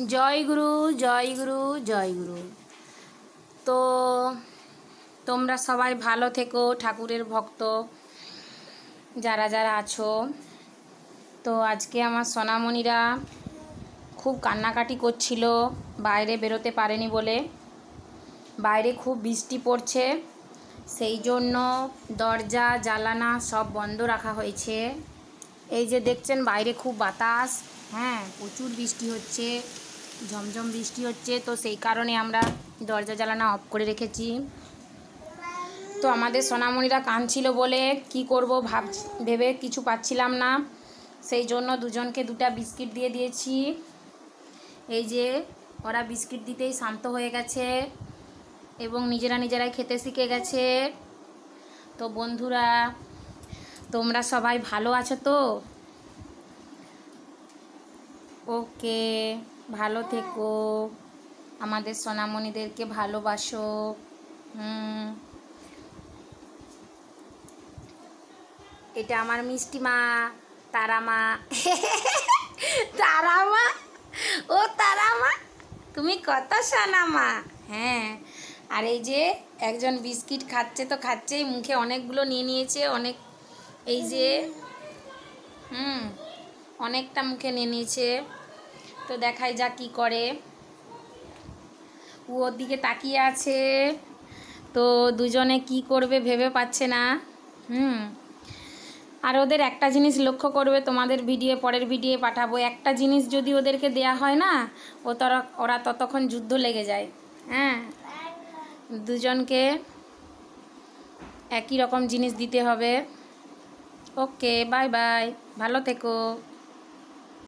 জয় গুরু, জয় গুরু, জয় গুরু। তো তোমরা সবাই ভালো থেকো, ঠাকুরের ভক্ত যারা যারা আছো। তো আজকে আমার সোনামণিরা খুব কান্নাকাটি করছিল, বাইরে বেরোতে পারেনি বলে। বাইরে খুব বৃষ্টি পড়ছে, সেই জন্য দরজা জানালা সব বন্ধ রাখা হয়েছে। এই যে দেখছেন বাইরে খুব বাতাস, হ্যাঁ প্রচুর বৃষ্টি হচ্ছে, ঝমঝম বৃষ্টি হচ্ছে। তো সেই কারণে আমরা দরজা জানালা অফ করে রেখেছি। তো আমাদের সোনামণিরা কাঁদছিল বলে কি করব ভেবে কিছু পাচ্ছিলাম না, সেই জন্য দুজনকে দুটা বিস্কিট দিয়ে দিয়েছি। এই যে ওরা বিস্কিট দিতেই শান্ত হয়ে গেছে এবং নিজেরাই খেতে শিখে গেছে। তো বন্ধুরা, তোমরা সবাই ভালো আছো তো? ওকে, ভালো থেকো, আমাদের সোনামণিদেরকে ভালোবাসো। এটা আমার মিষ্টি মা, তারা মা। তারা মা, ও তারা মা, তুমি কত সোনা মা। হ্যাঁ, আর এই যে একজন বিস্কিট খাচ্ছে তো খাচ্ছেই, মুখে অনেকগুলো নিয়ে নিয়েছে, অনেক, এই যে অনেকটা মুখে নিয়ে নিয়েছে। তো দেখাই যা কি করে। ও ওর দিকে তাকিয়ে আছে, তো দুজনে কি করবে ভেবে পাচ্ছে না। আর ওদের একটা জিনিস লক্ষ্য করবে, তোমাদের পরের ভিডিও পাঠাবো। একটা জিনিস যদি ওদেরকে দেয়া হয় না, ওরা ততক্ষণ যুদ্ধ লেগে যায়। হ্যাঁ, দুজনকে একই রকম জিনিস দিতে হবে। ওকে, বাই বাই, ভালো থেকো।